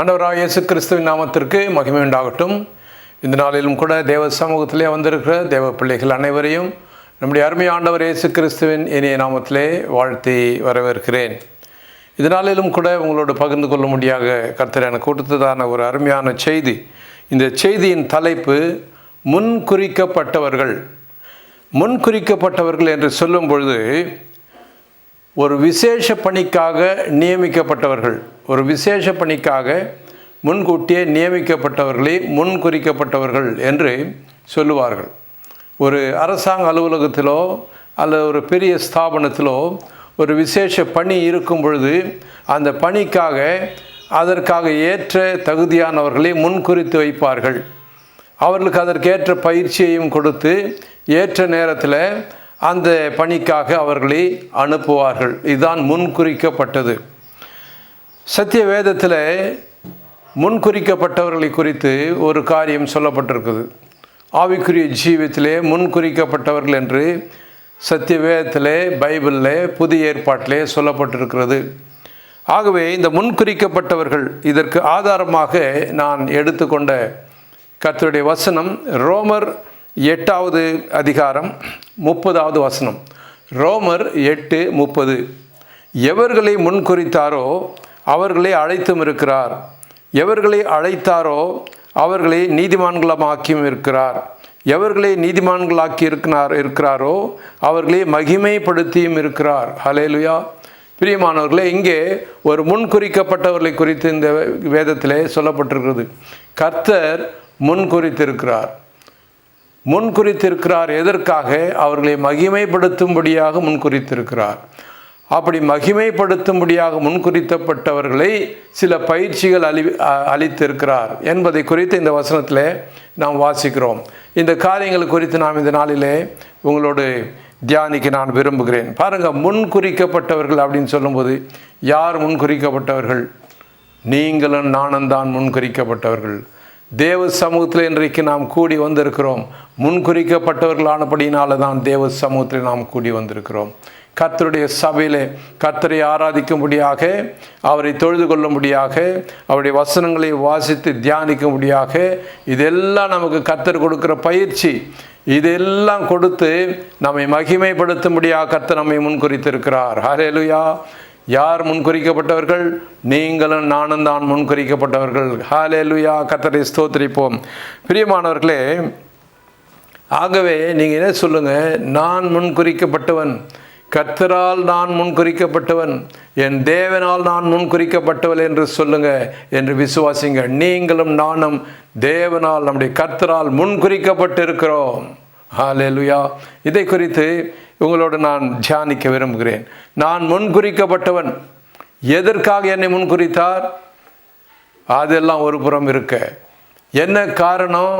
ஆண்டவராகிய இயேசு கிறிஸ்துவின் நாமத்திற்கு மகிமை உண்டாகட்டும். இந்த நாளிலும் கூட தேவ சமூகத்திலே வந்திருக்கிற தேவ பிள்ளைகள் அனைவரையும் நம்முடைய அருமை ஆண்டவர் இயேசு கிறிஸ்துவின் இனிய நாமத்திலே வாழ்த்தி வரவேற்கிறேன். இந்த நாளிலும் கூட உங்களோடு பகிர்ந்து கொள்ளும்படியாக கர்த்தர் எனக்கு கொடுத்ததான ஒரு அருமையான செய்தி. இந்த செய்தியின் தலைப்பு முன்குறிக்கப்பட்டவர்கள். முன்குறிக்கப்பட்டவர்கள் என்று சொல்லும் பொழுது ஒரு விசேஷ பணிக்காக நியமிக்கப்பட்டவர்கள், ஒரு விசேஷ பணிக்காக முன்கூட்டியே நியமிக்கப்பட்டவர்களே முன்குறிக்கப்பட்டவர்கள் என்று சொல்லுவார்கள். ஒரு அரசாங்க அலுவலகத்திலோ அல்லது ஒரு பெரிய ஸ்தாபனத்திலோ ஒரு விசேஷ பணி இருக்கும் பொழுது அந்த பணிக்காக அதற்காக ஏற்ற தகுதியானவர்களை முன்குறித்து வைப்பார்கள். அவர்களுக்கு அதற்கேற்ற பயிற்சியையும் கொடுத்து ஏற்ற நேரத்தில் அந்த பணிக்காக அவர்களை அனுப்புவார்கள். இதுதான் முன்குறிக்கப்பட்டது. சத்திய வேதத்தில் முன்குறிக்கப்பட்டவர்களை குறித்து ஒரு காரியம் சொல்லப்பட்டிருக்குது. ஆவிக்குரிய ஜீவியத்திலே முன்குறிக்கப்பட்டவர்கள் என்று சத்திய வேதத்திலே, பைபிளில், புதிய ஏற்பாட்டிலே சொல்லப்பட்டிருக்கிறது. ஆகவே இந்த முன்குறிக்கப்பட்டவர்கள் இதற்கு ஆதாரமாக நான் எடுத்துக்கொண்ட கர்த்தருடைய வசனம் ரோமர் 8வது அதிகாரம் 30வது வசனம். ரோமர் 8:30. எவர்களை முன்குறித்தாரோ அவர்களை அழைத்தும் இருக்கிறார், எவர்களை அழைத்தாரோ அவர்களை நீதிமான்களமாக்கியும் இருக்கிறார், எவர்களை நீதிமான்களாக்கி இருக்கிறாரோ அவர்களை மகிமைப்படுத்தியும் இருக்கிறார். ஹல்லேலூயா. பிரியமானவர்களே, இங்கே ஒரு முன்குறிக்கப்பட்டவர்களை குறித்து இந்த வேதத்திலே சொல்லப்பட்டிருக்கிறது. கர்த்தர் முன்குறித்திருக்கிறார். முன்குறித்திருக்கிறார் எதற்காக? அவர்களை மகிமைப்படுத்தும்படியாக முன்குறித்திருக்கிறார். அப்படி மகிமைப்படுத்தும்படியாக முன்குறித்தப்பட்டவர்களை சில பயிற்சிகள் அளித்திருக்கிறார் என்பதை குறித்து இந்த வசனத்தில் நாம் வாசிக்கிறோம். இந்த காரியங்கள் குறித்து நாம் இந்த நாளிலே உங்களோடு தியானிக்க நான் விரும்புகிறேன். பாருங்கள், முன்குறிக்கப்பட்டவர்கள் அப்படின்னு சொல்லும்போது யார் முன்குறிக்கப்பட்டவர்கள்? நீங்களும் நானும் தான் முன்குறிக்கப்பட்டவர்கள். தேவ சமூகத்தில் இன்றைக்கு நாம் கூடி வந்திருக்கிறோம். முன்குறிக்கப்பட்டவர்களானபடினால தான் தேவ சமூகத்தில் நாம் கூடி வந்திருக்கிறோம். கர்த்தருடைய சபையிலே கர்த்தரை ஆராதிக்கும்படியாக, அவரை தொழுது கொள்ளும்படியாக, அவருடைய வசனங்களை வாசித்து தியானிக்கும்படியாக, இதெல்லாம் நமக்கு கர்த்தர் கொடுக்கிற பயிற்சி. இதெல்லாம் கொடுத்து நம்மை மகிமைப்படுத்தும்படியாக கர்த்தர் நம்மை முன்குறித்திருக்கிறார். ஹல்லேலூயா. யார் முன்குறிக்கப்பட்டவர்கள்? நீங்களும் நானும் தான் முன்குறிக்கப்பட்டவர்கள். ஹல்லேலூயா. கர்த்தரை ஸ்தோத்திரிப்போம். பிரியமானவர்களே, ஆகவே நீங்கள் என்ன சொல்லுங்கள்? நான் முன்குறிக்கப்பட்டவன், கர்த்தரால் நான் முன்குறிக்கப்பட்டவன், என் தேவனால் நான் முன்குறிக்கப்பட்டவள் என்று சொல்லுங்க என்று விசுவாசிங்க. நீங்களும் நானும் தேவனால், நம்முடைய கர்த்தரால் முன்குறிக்கப்பட்டு இருக்கிறோம். ஹல்லேலூயா. இதை குறித்து உங்களோடு நான் தியானிக்க விரும்புகிறேன். நான் முன்குறிக்கப்பட்டவன். எதற்காக என்னை முன்குறித்தார்? அதெல்லாம் ஒரு புறம் இருக்க, என்ன காரணம்?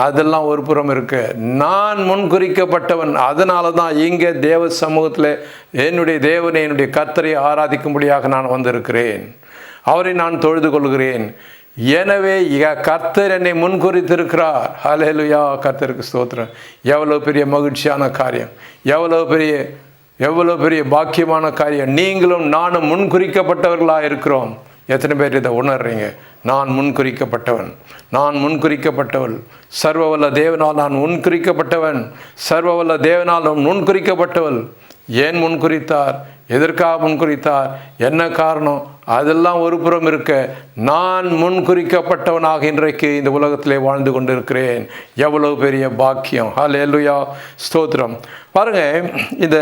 அதெல்லாம் ஒரு புறம் இருக்க, நான் முன்குறிக்கப்பட்டவன். அதனால தான் இங்கே தேவ சமூகத்தில் என்னுடைய தேவனை, என்னுடைய கர்த்தரை ஆராதிக்கும்படியாக நான் வந்திருக்கிறேன். அவரை நான் தொழுது கொள்கிறேன். எனவே கர்த்தர் என்னை முன்குறித்திருக்கிறார். ஹல்லேலூயா. கர்த்தருக்கு ஸ்தோத்திரம். எவ்வளோ பெரிய மகிழ்ச்சியான காரியம், எவ்வளோ பெரிய பாக்கியமான காரியம். நீங்களும் நானும் முன்குறிக்கப்பட்டவர்களாக இருக்கிறோம். எத்தனை பேர் இதை உணர்றீங்க? நான் முன்குறிக்கப்பட்டவன், நான் முன்குறிக்கப்பட்டவள். சர்வவல்ல தேவனால் நான் முன்குறிக்கப்பட்டவன், சர்வவல்ல தேவனால் நான் முன்குறிக்கப்பட்டவள். ஏன் முன்குறித்தார்? எதற்காக முன்குறித்தார்? என்ன காரணம்? அதெல்லாம் ஒரு புறம் இருக்க, நான் முன்குறிக்கப்பட்டவனாக இன்றைக்கு இந்த உலகத்திலே வாழ்ந்து கொண்டிருக்கிறேன். எவ்வளவு பெரிய பாக்கியம். ஹல்லேலூயா. ஸ்தோத்திரம். பாருங்கள், இந்த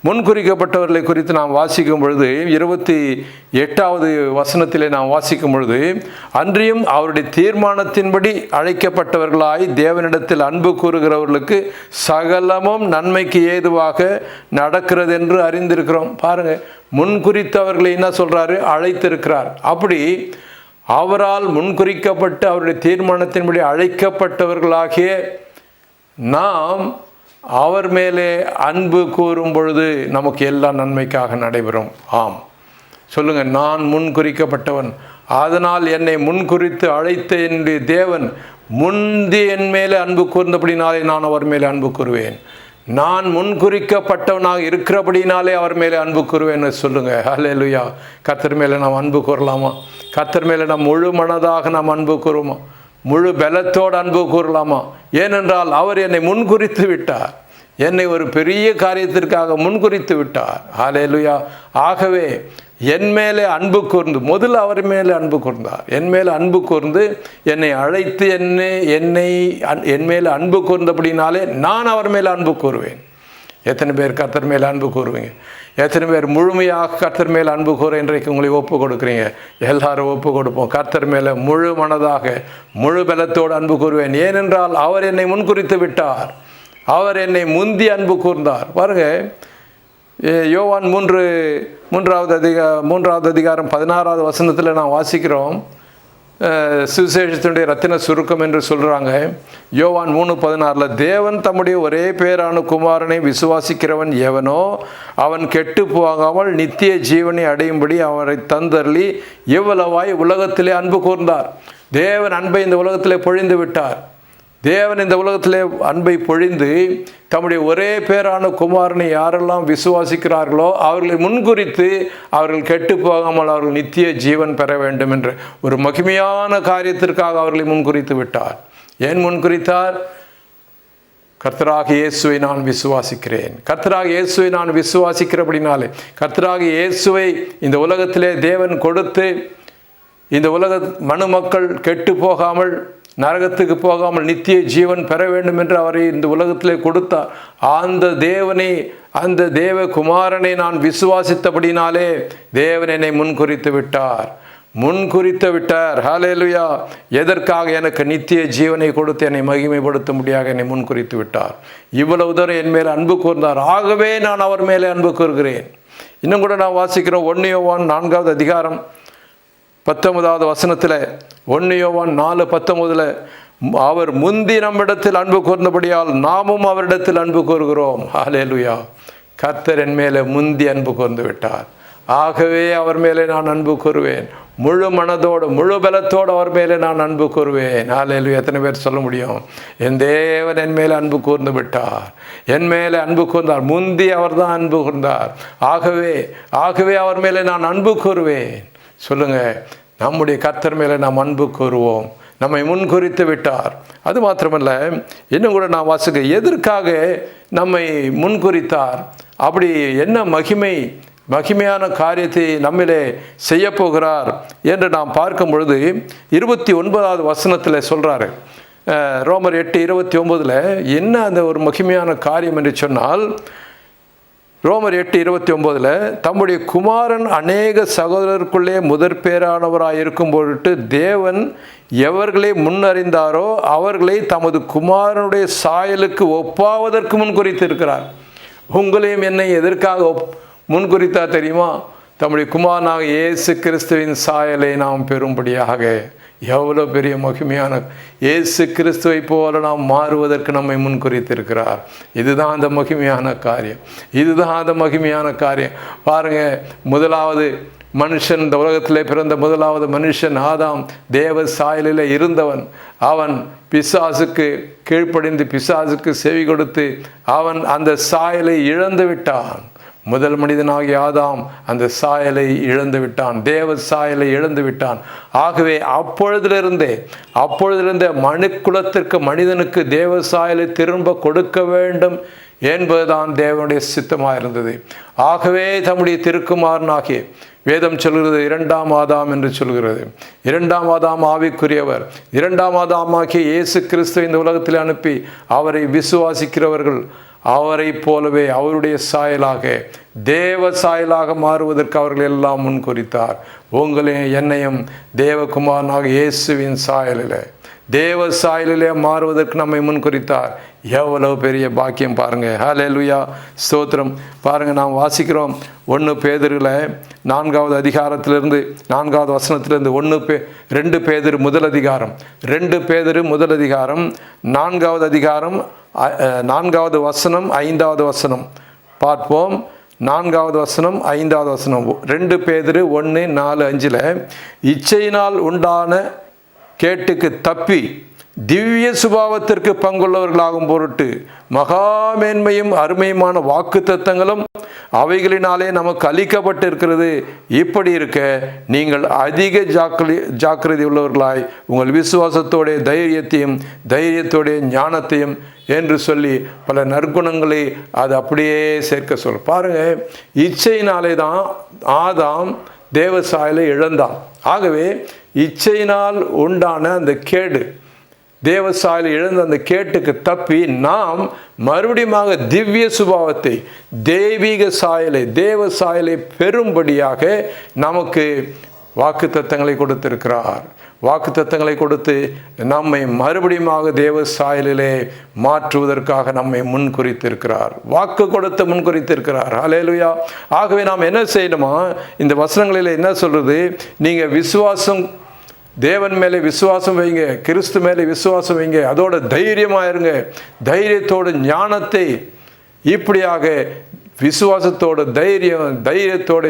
முன்குறிக்கப்பட்டவர்களை குறித்து நாம் வாசிக்கும் பொழுது 28வது வசனத்திலே நாம் வாசிக்கும் பொழுது, அன்றியும் அவருடைய தீர்மானத்தின்படி அழைக்கப்பட்டவர்களாய் தேவனிடத்தில் அன்பு கூறுகிறவர்களுக்கு சகலமும் நன்மைக்கு ஏதுவாக நடக்கிறது என்று அறிந்திருக்கிறோம். பாருங்கள், முன்குறித்தவர்களை என்ன சொல்கிறாரு? அழைத்திருக்கிறார். அப்படி அவரால் முன்குறிக்கப்பட்டு அவருடைய தீர்மானத்தின்படி அழைக்கப்பட்டவர்களாகிய நாம் அவர் மேலே அன்பு கூறும் பொழுது நமக்கு எல்லாம் நன்மைக்காக நடைபெறும். ஆம், சொல்லுங்கள், நான் முன்குறிக்கப்பட்டவன், அதனால் என்னை முன்குறித்து அழைத்த என்னுடைய தேவன் முந்தி என் மேலே அன்பு கூர்ந்தபடினாலே நான் அவர் மேலே அன்பு கூறுவேன். நான் முன்குறிக்கப்பட்டவனாக இருக்கிறபடினாலே அவர் மேலே அன்பு கூறுவேன்னு சொல்லுங்க. ஹல்லேலூயா. கர்த்தர் மேலே நாம் அன்பு கூறலாமா? கர்த்தர் மேலே நாம் முழு மனதாக நாம் அன்பு கூறுமா? முழு பலத்தோடு அன்பு கூறலாமா? ஏனென்றால் அவர் என்னை முன்குறித்து விட்டார். என்னை ஒரு பெரிய காரியத்திற்காக முன்குறித்து விட்டார். ஹல்லேலூயா. ஆகவே என் மேலே அன்பு கூர்ந்து, முதல்ல அவர் மேலே அன்பு கூர்ந்தார். என் மேலே அன்பு கூர்ந்து என்னை அழைத்து என் மேலே அன்பு கூர்ந்தபடினாலே நான் அவர் மேலே அன்பு கூறுவேன். எத்தனை பேர் கர்த்தர் மேலே அன்பு கூறுவீங்க? எத்தனை பேர் முழுமையாக கர்த்தர் மேலே அன்பு கூற இன்றைக்கு உங்களை ஒப்பு கொடுக்குறீங்க? எல்லாரும் ஒப்பு கொடுப்போம். கர்த்தர் மேலே முழு மனதாக முழு பலத்தோடு அன்பு கூறுவேன். ஏனென்றால் அவர் என்னை முன்குறித்து விட்டார். அவர் என்னை முந்தி அன்பு கூர்ந்தார். பாருங்க, யோவான் 3வது அதிகாரம் 16வது வசனத்தில் நான் வாசிக்கிறோம். சுவிசேஷத்தினுடைய ரத்தின சுருக்கம் என்று சொல்கிறாங்க. யோவான் 3:16 தேவன் தம்முடைய ஒரே பேரான குமாரனை விசுவாசிக்கிறவன் எவனோ அவன் கெட்டு போகாமல் நித்திய ஜீவனை அடையும்படி அவரை தந்தருளி எவ்வளவாய் உலகத்திலே அன்பு கூர்ந்தார். தேவன் அன்பை இந்த உலகத்திலே பொழிந்து விட்டார். தேவன் இந்த உலகத்திலே அன்பை பொழிந்து தம்முடைய ஒரே பேரான குமாரனை யாரெல்லாம் விசுவாசிக்கிறார்களோ அவர்களை முன்குறித்து அவர்கள் கெட்டு போகாமல் அவர்கள் நித்திய ஜீவன் பெற வேண்டும் என்ற ஒரு மகிமையான காரியத்திற்காக அவர்களை முன்குறித்து விட்டார். ஏன் முன்குறித்தார்? கர்த்தராகிய இயேசுவை நான் விசுவாசிக்கிறேன். கர்த்தராகிய இயேசுவை நான் விசுவாசிக்கிறபடினாலே, கர்த்தராகிய இயேசுவை இந்த உலகத்திலே தேவன் கொடுத்து இந்த உலக மனுமக்கள் கெட்டு போகாமல் நரகத்துக்கு போகாமல் நித்திய ஜீவன் பெற வேண்டும் என்று அவரை இந்த உலகத்திலே கொடுத்தார். அந்த தேவ குமாரனை நான் விசுவாசித்தபடினாலே தேவன் என்னை முன்குறித்து விட்டார். ஹல்லேலூயா. எதற்காக? எனக்கு நித்திய ஜீவனை கொடுத்து என்னை மகிமைப்படுத்த முடியாக என்னை முன்குறித்து விட்டார். இவ்வளவு தூரம் என் மேலே அன்பு கூர்ந்தார். ஆகவே நான் அவர் மேலே அன்பு கூறுகிறேன். இன்னும் கூட நான் வாசிக்கிறோம். 1 யோவான் 4வது அதிகாரம் 19வது வசனத்தில், 1 யோவான் 4:19 அவர் முந்தி நம்மிடத்தில் அன்பு கூர்ந்தபடியால் நாமும் அவரிடத்தில் அன்பு கூறுகிறோம். ஹல்லேலூயா. கர்த்தர் என் மேலே முந்தி அன்பு கூர்ந்து விட்டார். ஆகவே அவர் மேலே நான் அன்பு கூறுவேன். முழு மனதோடு முழு பலத்தோடு அவர் மேலே நான் அன்பு கூறுவேன். ஹல்லேலூயா. எத்தனை பேர் சொல்ல முடியும்? என் தேவன் என் மேலே அன்பு கூர்ந்து விட்டார். என் மேலே அன்பு கூர்ந்தார். முந்தி அவர் தான் அன்பு கூர்ந்தார். ஆகவே அவர் மேலே நான் அன்பு கூறுவேன். சொல்லுங்க, நம்முடைய கர்த்தர் மேலே நாம் அன்பு கூறுவோம். நம்மை முன்குறித்து விட்டார். அது மாத்திரமல்ல, இன்னும் கூட நான் வாசிக்க, எதற்காக நம்மை முன்குறித்தார்? அப்படி என்ன மகிமையான காரியத்தை நம்மிலே செய்ய போகிறார் என்று நாம் பார்க்கும் பொழுது 29வது வசனத்தில் சொல்கிறாரு. ரோமர் 8:29 என்ன அந்த ஒரு மகிமையான காரியம் என்று சொன்னால், ரோமர் 8:29 தம்முடைய குமாரன் அநேக சகோதரருக்குள்ளே முதற் பேரானவராய் இருக்கும் பொருட்டு தேவன் எவர்களை முன்னறிந்தாரோ அவர்களை தமது குமாரனுடைய சாயலுக்கு ஒப்பாவதற்கு முன்குறித்திருக்கிறார். உங்களையும் என்னை எதற்காக முன்குறித்தார் தெரியுமா? தம்முடைய குமாரனாக இயேசு கிறிஸ்துவின் சாயலை நாம் பெறும்படியாக. எவ்வளோ பெரிய மகிமையான இயேசு கிறிஸ்துவை போல நாம் மாறுவதற்கு நம்மை முன்குறித்திருக்கிறார். இதுதான் அந்த மகிமையான காரியம். பாருங்கள், முதலாவது மனுஷன், இந்த உலகத்திலே பிறந்த முதலாவது மனுஷன் ஆதாம் தேவ சாயலில் இருந்தவன். அவன் பிசாசுக்கு கீழ்ப்படிந்து பிசாசுக்கு செவி கொடுத்து அவன் அந்த சாயலை இழந்து விட்டான். முதல் மனிதனாகிய ஆதாம் அந்த சாயலை இழந்து விட்டான். தேவ சாயலை இழந்து விட்டான். ஆகவே அப்பொழுதிலிருந்தே மனுக்குலத்திற்கு மனிதனுக்கு தேவ சாயலை திரும்ப கொடுக்க வேண்டும் என்பதுதான் தேவனுடைய சித்தமாக இருந்தது. ஆகவே தம்முடைய திருக்குமாரனாகிய வேதம் சொல்கிறது 2ஆம் ஆதாம் என்று சொல்கிறது. 2ஆம் ஆதாம் ஆவிக்குரியவர். 2ஆம் ஆதாமாகிய இயேசு கிறிஸ்து இந்த உலகத்தில் அனுப்பி அவரை விசுவாசிக்கிறவர்கள் அவரை போலவே அவருடைய சாயலாக தேவ சாயலாக மாறுவதற்கு அவர்கள் எல்லாம் முன்குறித்தார். உங்களையும் என்னையும் தேவகுமாரனாக இயேசுவின் சாயலில் தேவ சாயலிலே மாறுவதற்கு நம்மை முன்குறித்தார். எவ்வளவு பெரிய பாக்கியம் பாருங்கள். ஹல்லேலூயா, ஸ்தோத்திரம். பாருங்கள், நாம் வாசிக்கிறோம் 1 பேதுருல 4வது அதிகாரத்திலிருந்து 4வது வசனத்திலிருந்து 2 பேதுரு முதல் அதிகாரம் 4வது அதிகாரம் 4வது வசனம் 5வது வசனம் பார்ப்போம். 4வது வசனம் 5வது வசனம் 2 பேதுரு 1:4-5 இச்சையினால் உண்டான கேட்டுக்கு தப்பி திவ்ய சுபாவத்திற்கு பங்குள்ளவர்களாகும் பொருட்டு மகாமேன்மையும் அருமையுமான வாக்கு தத்தங்களும் அவைகளினாலே நமக்கு அளிக்கப்பட்டிருக்கிறது. இப்படி இருக்க நீங்கள் அதிக ஜாக்கிரதை உள்ளவர்களாய் உங்கள் விசுவாசத்தோடைய தைரியத்தோடைய ஞானத்தையும் என்று சொல்லி பல நற்குணங்களை அது அப்படியே சேர்க்க சொல்ல பாருங்க. இச்சையினாலே தான் ஆதாம் தேவ சாயலை இழந்தான். ஆகவே இச்சையினால் உண்டான அந்த கேடு, தேவ சாயலை இழந்த அந்த கேட்டுக்கு தப்பி நாம் மறுபடியும் திவ்ய சுபாவத்தை, தெய்வீக சாயலை, தேவ சாயலை பெறும்படியாக நமக்கு வாக்கு தத்தங்களை கொடுத்திருக்கிறார். வாக்கு தத்தங்களை கொடுத்து நம்மை மறுபடியும் தேவ சாயலிலே மாற்றுவதற்காக நம்மை முன்குறித்திருக்கிறார். வாக்கு கொடுத்து முன்குறித்திருக்கிறார். ஹல்லேலூயா. ஆகவே நாம் என்ன செய்யணுமா, இந்த வசனங்களில் என்ன சொல்றது, நீங்கள் விசுவாசம், தேவன் மேலே விசுவாசம் வைங்க, கிறிஸ்து மேலே விசுவாசம் வைங்க, அதோட தைரியமாக இருங்க, தைரியத்தோடு ஞானத்தை, இப்படியாக விசுவாசத்தோடு தைரியத்தோடு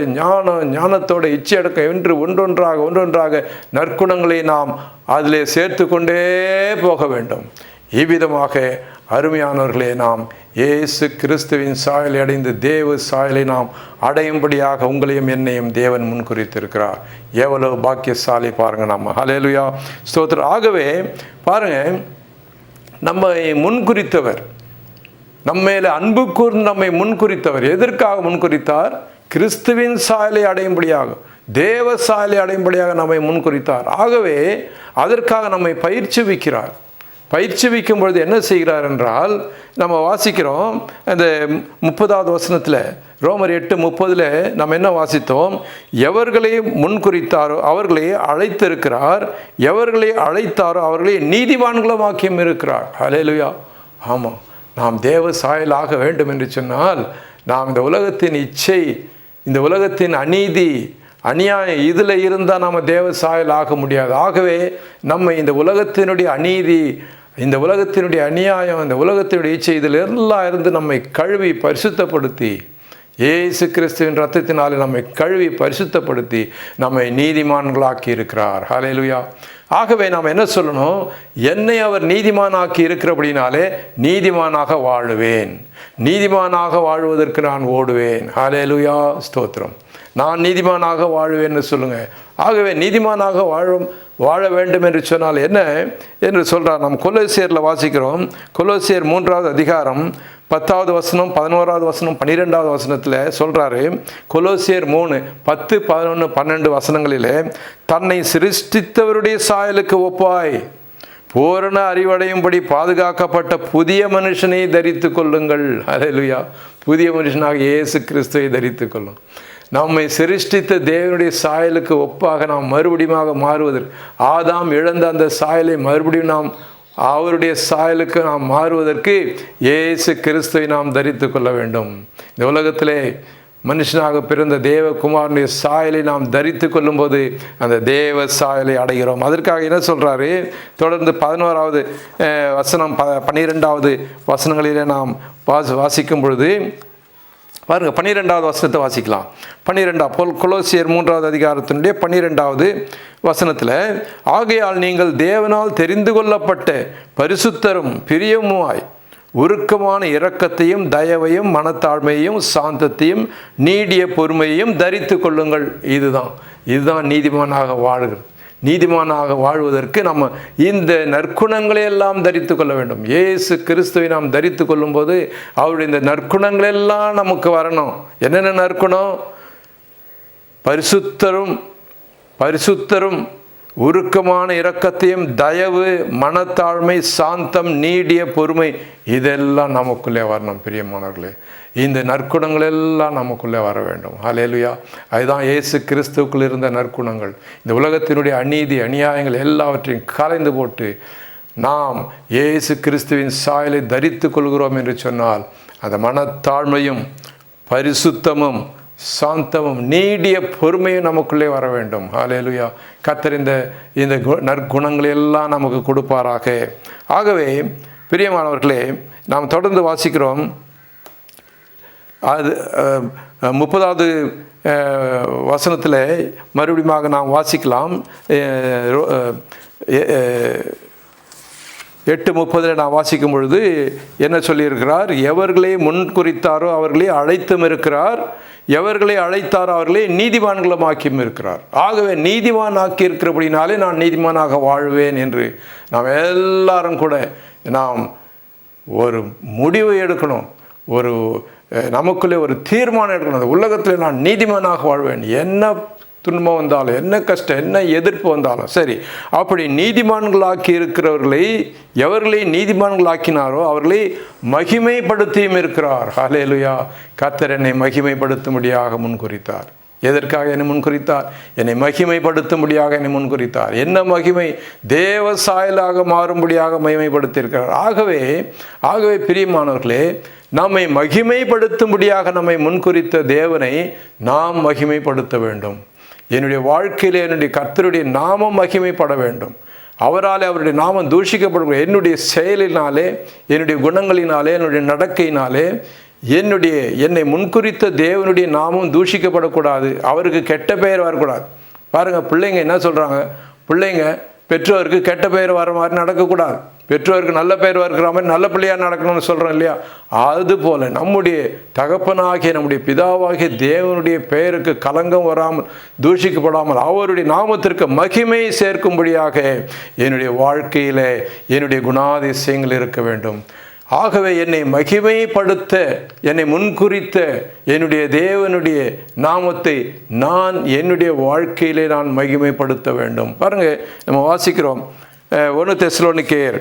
ஞானத்தோடு இச்சையடக்கம் என்று ஒன்றொன்றாக நற்குணங்களை நாம் அதிலே சேர்த்து கொண்டே போக வேண்டும். இவ்விதமாக அருமையானவர்களே, நாம் இயேசு கிறிஸ்துவின் சாயலை அடைந்து தேவ சாயலை நாம் அடையும்படியாக உங்களையும் என்னையும் தேவன் முன்குறித்திருக்கிறார். எவ்வளவு பாக்கியசாலி பாருங்க நம்ம. ஹல்லேலூயா, ஸ்தோத்திரம். ஆகவே பாருங்க, நம்மை முன்குறித்தவர், நம்மேல அன்பு கூர்ந்து நம்மை முன்குறித்தவர். எதற்காக முன்குறித்தார்? கிறிஸ்துவின் சாயலை அடையும்படியாக, தேவ சாயலை அடையும்படியாக நம்மை முன்குறித்தார். ஆகவே அதற்காக நம்மை பயிற்சிவிக்கிறார். பயிற்சிவிக்கும் பொழுது என்ன செய்கிறார் என்றால், நம்ம வாசிக்கிறோம் அந்த 30வது வசனத்தில், ரோமர் 8:30 நம்ம என்ன வாசித்தோம், எவர்களை முன்குறித்தாரோ அவர்களை அழைத்திருக்கிறார், எவர்களை அழைத்தாரோ அவர்களை நீதிமான்களும் ஆக்கியும் இருக்கிறார். ஹல்லேலூயா. ஆமாம், நாம் தேவ சாயலாக வேண்டும் என்று சொன்னால், நாம் இந்த உலகத்தின் இச்சை, இந்த உலகத்தின் அநீதி, அநியாயம், இதில் இருந்தால் நாம் தேவ சாயல் ஆக முடியாது. ஆகவே நம்ம இந்த உலகத்தினுடைய அநீதி, இந்த உலகத்தினுடைய அநியாயம், இந்த உலகத்தினுடைய இச்சை, இதில் எல்லாம் இருந்து நம்மை கழுவி பரிசுத்தப்படுத்தி, இயேசு கிறிஸ்துவின் ரத்தத்தினாலே நம்மை கழுவி பரிசுத்தப்படுத்தி நம்மை நீதிமான்களாக்கி இருக்கிறார். ஹல்லேலூயா. ஆகவே நாம் என்ன சொல்லணும், என்னை அவர் நீதிமானாக்கி இருக்கிறபடினாலே நீதிமானாக வாழுவேன், நீதிமானாக வாழ்வதற்கு நான் ஓடுவேன். ஹல்லேலூயா, ஸ்தோத்திரம். நான் நீதிமானாக வாழ்வேன்னு சொல்லுங்க. ஆகவே நீதிமானாக வாழ வேண்டும் என்று சொன்னால் என்ன என்று சொல்கிறார். நாம் கொலோசியரில் வாசிக்கிறோம். கொலோசியர் 3வது அதிகாரம் 10வது வசனம், 11வது வசனம், 12வது வசனத்தில் சொல்கிறாரு. கொலோசியர் 3, 10, 11, 12 வசனங்களிலே, தன்னை சிருஷ்டித்தவருடைய சாயலுக்கு ஒப்பாய் பூரண அறிவடையும்படி பாதுகாக்கப்பட்ட புதிய மனுஷனை தரித்து கொள்ளுங்கள். ஹல்லேலூயா. புதிய மனுஷனாக இயேசு கிறிஸ்துவை தரித்து கொள்ளும். நம்மை சிருஷ்டித்த தேவனுடைய சாயலுக்கு ஒப்பாக நாம் மறுபடியும் மாறுவதற்கு, ஆதாம் இழந்த அந்த சாயலை மறுபடியும் நாம் அவருடைய சாயலுக்கு நாம் மாறுவதற்கு இயேசு கிறிஸ்துவை நாம் தரித்து கொள்ள வேண்டும். இந்த உலகத்திலே மனுஷனாக பிறந்த தேவகுமாரனுடைய சாயலை நாம் தரித்து கொள்ளும்போது அந்த தேவ சாயலை அடைகிறோம். அதற்காக என்ன சொல்கிறாரு, தொடர்ந்து 11வது வசனம், 12வது வசனங்களிலே நாம் வாசிக்கும் பொழுது பாருங்கள், 12வது வசனத்தை வாசிக்கலாம். 12 கொலோசியர் 3வது அதிகாரத்தினுடைய 12வது வசனத்தில், ஆகையால் நீங்கள் தேவனால் தெரிந்து கொள்ளப்பட்ட பரிசுத்தரும் பிரியமுமாய் உருக்கமான இரக்கத்தையும் தயவையும் மனத்தாழ்மையையும் சாந்தத்தையும் நீடிய பொறுமையையும் தரித்து கொள்ளுங்கள். இதுதான் நீதிமானாக வாழ்கிறது. நீதிமானாக வாழ்வதற்கு நம்ம இந்த நற்குணங்களை எல்லாம் தரித்து கொள்ள வேண்டும். இயேசு கிறிஸ்துவை நாம் தரித்து கொள்ளும்போது அவருடைய இந்த நற்குணங்களெல்லாம் நமக்கு வரணும். என்னென்ன நற்குணம்? பரிசுத்தரும் உருக்கமான இரக்கத்தையும் தயவு மனத்தாழ்மை சாந்தம் நீடிய பொறுமை, இதெல்லாம் நமக்குள்ளே வரணும். பிரியமானவர்களே, இந்த நற்குணங்கள் எல்லாம் நமக்குள்ளே வர வேண்டும். ஹல்லேலூயா. அதுதான் இயேசு கிறிஸ்துவுக்குள் இருந்த நற்குணங்கள். இந்த உலகத்தினுடைய அநீதி அநியாயங்கள் எல்லாவற்றையும் கலைந்து போட்டு நாம் இயேசு கிறிஸ்துவின் சாயலை தரித்து கொள்கிறோம் என்று சொன்னால், அந்த மனத்தாழ்மையும் பரிசுத்தமும் சாந்தமும் நீடிய பொறுமையும் நமக்குள்ளே வர வேண்டும். ஹல்லேலூயா. கர்த்தர் இந்த நற்குணங்களை எல்லாம் நமக்கு கொடுப்பாராக. ஆகவே பிரியமானவர்களே, நாம் தொடர்ந்து வாசிக்கிறோம். அது 30வது வசனத்தில் மறுபடியும் நாம் வாசிக்கலாம். 8:30 நான் வாசிக்கும் பொழுது என்ன சொல்லியிருக்கிறார்? எவர்களை முன்குறித்தாரோ அவர்களே அழைத்தும் இருக்கிறார், எவர்களை அழைத்தாரோ அவர்களே நீதிமான்களும் ஆக்கியும் இருக்கிறார். ஆகவே நீதிமான் ஆக்கி இருக்கிறபடினாலே நான் நீதிமானாக வாழ்வேன் என்று நாம் எல்லாரும் கூட நாம் ஒரு முடிவை எடுக்கணும். நமக்குள்ளே ஒரு தீர்மானம் எடுக்கணும். அந்த உலகத்தில் நான் நீதிமானாக வாழ்வேன். என்ன துன்பம் வந்தாலும், என்ன கஷ்டம், என்ன எதிர்ப்பு வந்தாலும் சரி, அப்படி நீதிமான்களாக்கி இருக்கிறவர்களை, எவர்களை நீதிமான்களாக்கினாரோ அவர்களை மகிமைப்படுத்தியும் இருக்கிறார். ஹல்லேலூயா! கர்த்தர் என்னை மகிமைப்படுத்தும்படியாக முன்குறித்தார். எதற்காக என்னை முன்குறித்தார்? என்னை மகிமைப்படுத்தும்படியாக என்னை முன்குறித்தார். என்ன மகிமை? தேவ சாயலாக மாறும்படியாக மகிமைப்படுத்தியிருக்கிறார். ஆகவே பிரியமானவர்களே, நம்மை மகிமைப்படுத்தும்படியாக நம்மை முன்குறித்த தேவனை நாம் மகிமைப்படுத்த வேண்டும். என்னுடைய வாழ்க்கையில் என்னுடைய கர்த்தருடைய நாமம் மகிமைப்பட வேண்டும். அவரால் அவருடைய நாமம் தூஷிக்கப்படும். என்னுடைய செயலினாலே, என்னுடைய குணங்களினாலே, என்னுடைய நடக்கையினாலே என்னை முன்குறித்த தேவனுடைய நாமம் தூஷிக்கப்படக்கூடாது. அவருக்கு கெட்ட பெயர் வரக்கூடாது. பாருங்கள், பிள்ளைங்க என்ன சொல்கிறாங்க? பிள்ளைங்க பெற்றோருக்கு கெட்ட பெயர் வர மாதிரி நடக்கக்கூடாது. பெற்றோருக்கு நல்ல பெயர் இருக்கிற மாதிரி நல்ல பிள்ளையாக நடக்கணும்னு சொல்கிறோம் இல்லையா? அதுபோல் நம்முடைய தகப்பனாகிய, நம்முடைய பிதாவாகிய தேவனுடைய பெயருக்கு களங்கம் வராமல், தூஷிக்கப்படாமல், அவருடைய நாமத்திற்கு மகிமை சேர்க்கும்படியாக என்னுடைய வாழ்க்கையில் என்னுடைய குணாதிசயங்கள் இருக்க வேண்டும். ஆகவே என்னை மகிமைப்படுத்த, என்னை முன்குறித்த என்னுடைய தேவனுடைய நாமத்தை நான் என்னுடைய வாழ்க்கையிலே நான் மகிமைப்படுத்த வேண்டும். பாருங்கள், நம்ம வாசிக்கிறோம் 1 தெசலோனிக்கேயர்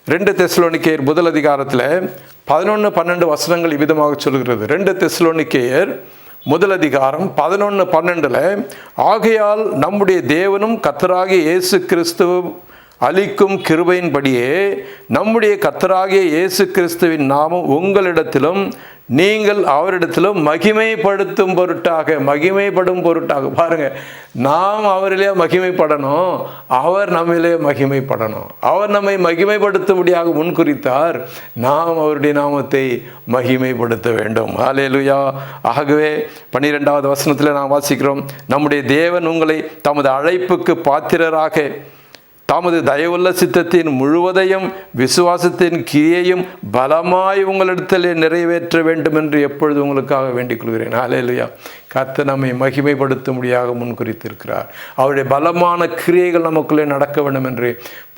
2 தெசலோனிக்கேயர் முதல் அதிகாரத்தில் 11-12 வசனங்கள் இவ்விதமாக சொல்கிறது. 2 தெசலோனிக்கேயர் முதல் அதிகாரம் 11-12, ஆகையால் நம்முடைய தேவனும் கர்த்தராகிய இயேசு கிறிஸ்துவும் அளிக்கும் கிருபையின்படியே நம்முடைய கர்த்தராகிய இயேசு கிறிஸ்துவின் நாமம் உங்களிடத்திலும் நீங்கள் அவரிடத்திலும் மகிமைப்படும் பொருட்டாக. பாருங்க, நாம் அவரிலே மகிமைப்படணும், அவர் நம்மிலே மகிமைப்படணும். அவர் நம்மை மகிமைப்படுத்தும்படியாக முன்குறித்தார், நாம் அவருடைய நாமத்தை மகிமைப்படுத்த வேண்டும். ஹல்லேலூயா! ஆகவே 12வது வசனத்தில் நாம் வாசிக்கிறோம், நம்முடைய தேவன் உங்களை தமது அழைப்புக்கு பாத்திரராக தமது தயவுள்ள சித்தத்தின் முழுவதையும் விசுவாசத்தின் கிரியையும் பலமாய் உங்களிடத்தில் நிறைவேற்ற வேண்டும் என்று எப்பொழுது உங்களுக்காக வேண்டிக் கொள்கிறேன். ஹல்லேலூயா! கர்த்தர் நம்மை மகிமைப்படுத்தும்படியாக முன்குறித்திருக்கிறார். அவருடைய பலமான கிரியைகள் நமக்குள்ளே நடக்க வேண்டும் என்று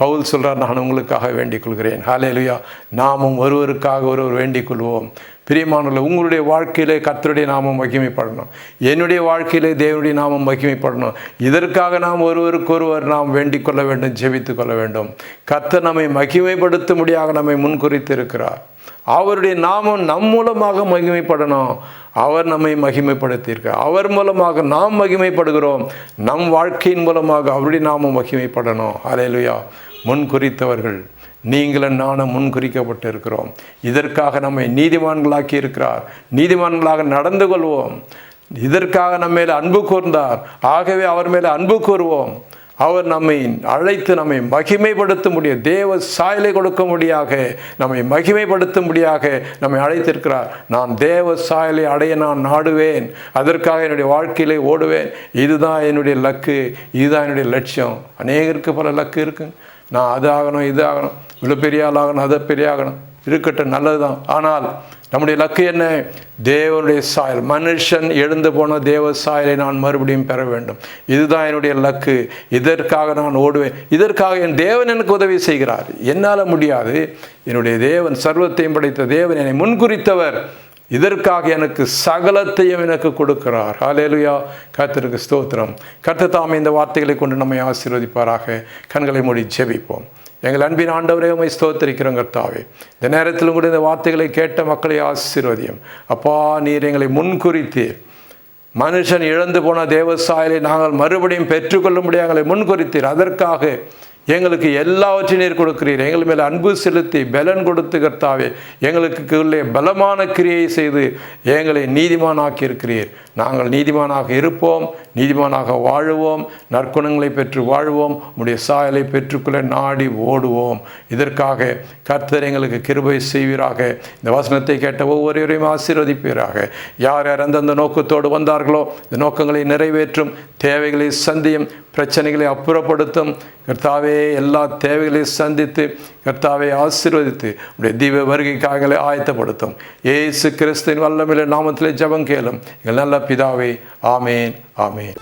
பவுல் சொல்கிறார். நான் உங்களுக்காக வேண்டிக் கொள்கிறேன். ஹல்லேலூயா! நாமும் ஒருவருக்காக ஒருவர் வேண்டிக் கொள்வோம். பிரியமானவர்களே, உங்களுடைய வாழ்க்கையிலே கர்த்தருடைய நாமம் மகிமைப்படணும். என்னுடைய வாழ்க்கையிலே தேவனுடைய நாமம் மகிமைப்படணும். இதற்காக நாம் ஒருவருக்கொருவர் நாம் வேண்டிக் கொள்ள வேண்டும், ஜெபித்து கொள்ள வேண்டும். கர்த்தர் நம்மை மகிமைப்படுத்தும்படியாக நம்மை முன்குறித்திருக்கிறார். அவருடைய நாமம் நம் மூலமாக மகிமைப்படணும். அவர் நம்மை மகிமைப்படுத்தியிருக்கிறார். அவர் மூலமாக நாம் மகிமைப்படுகிறோம். நம் வாழ்க்கையின் மூலமாக அவருடைய நாமம் மகிமைப்படணும். ஹல்லேலூயா! முன்குறித்தவர்கள் நீங்களும் நானும் முன்குறிக்கப்பட்டு இருக்கிறோம். இதற்காக நம்மை நீதிமான்களாக்கி இருக்கிறார். நீதிமான்களாக நடந்து கொள்வோம். இதற்காக நம்ம மேலே அன்பு கூர்ந்தார். ஆகவே அவர் மேலே அன்பு கூறுவோம். அவர் நம்மை அழைத்து நம்மை மகிமைப்படுத்தும்படியாக, தேவ சாயலை கொடுக்கும்படியாக, நம்மை மகிமைப்படுத்தும்படியாக நம்மை அழைத்திருக்கிறார். நான் தேவ சாயலை அடைய நான் நாடுவேன். அதற்காக என்னுடைய வாழ்க்கையிலே ஓடுவேன். இதுதான் என்னுடைய லக்கு, இதுதான் என்னுடைய லட்சியம். அநேகருக்கு பல லக்கு இருக்குங்க. நான் அது ஆகணும், இது ஆகணும், இவ்வளோ பெரிய ஆள் ஆகணும், அதை பெரிய ஆகணும், இருக்கட்டும், நல்லது தான். ஆனால் நம்முடைய லக்கு என்ன? தேவனுடைய சாயல், மனுஷன் எழுந்து போன தேவ சாயலை நான் மறுபடியும் பெற வேண்டும். இதுதான் என்னுடைய லக்கு. இதற்காக நான் ஓடுவேன். இதற்காக என் தேவன் எனக்கு உதவி செய்கிறார். என்னால் முடியாது. என்னுடைய தேவன், சர்வத்தையும் படைத்த தேவன், என்னை முன்குறித்தவர். இதற்காக எனக்கு சகலத்தையும் எனக்கு கொடுக்கிறார். ஹல்லேலூயா! கர்த்தருக்கு ஸ்தோத்திரம். கர்த்தர் தாமே இந்த வார்த்தைகளை கொண்டு நம்மை ஆசீர்வதிப்பாராக. கண்களை மூடி ஜெபிப்போம். எங்கள் அன்பின் ஆண்டவரே, உம்மை ஸ்தோத்திரிக்கிறோம் கர்த்தாவே. இந்த நேரத்திலும் கூட இந்த வார்த்தைகளை கேட்ட மக்களை ஆசீர்வதியும். அப்பா, நீர் எங்களை முன்குறித்தீர். மனுஷன் இழந்து போன தேவ சாயலை நாங்கள் மறுபடியும் பெற்றுக்கொள்ளும்படியாக எங்களை முன்குறித்தீர். அதற்காக எங்களுக்கு எல்லாவற்றையும் நீர் கொடுக்கிறீர். எங்கள் மேலே அன்பு செலுத்தி பலன் கொடுத்து கர்த்தாவே எங்களுக்கு உள்ளே பலமான கிரியை செய்து எங்களை நீதிமானாக்கி இருக்கிறீர். நாங்கள் நீதிமானாக இருப்போம், நீதிமானாக வாழுவோம், நற்குணங்களை பெற்று வாழ்வோம், உம்முடைய சாயலை பெற்றுக்கொள்ள நாடி ஓடுவோம். இதற்காக கர்த்தர் எங்களுக்கு கிருபை செய்வீராக. இந்த வசனத்தை கேட்ட ஒவ்வொருவரையும் ஆசீர்வதிப்பீராக. யார் யார் அந்தந்த நோக்கத்தோடு வந்தார்களோ இந்த நோக்கங்களை நிறைவேற்றும், தேவைகளை சந்தியும், பிரச்சனைகளை அப்புறப்படுத்தும். கர்த்தாவே, எல்லா தேவைகளையும் சந்தித்து கர்த்தாவை ஆசீர்வதித்து உடைய தீப வருகைக்காக ஆயத்தப்படுத்தும். இயேசு கிறிஸ்துவின் வல்லமையுள்ள நாமத்திலே ஜெபம் கேளும் எங்கள் நல்ல பிதாவே. ஆமேன், ஆமேன்.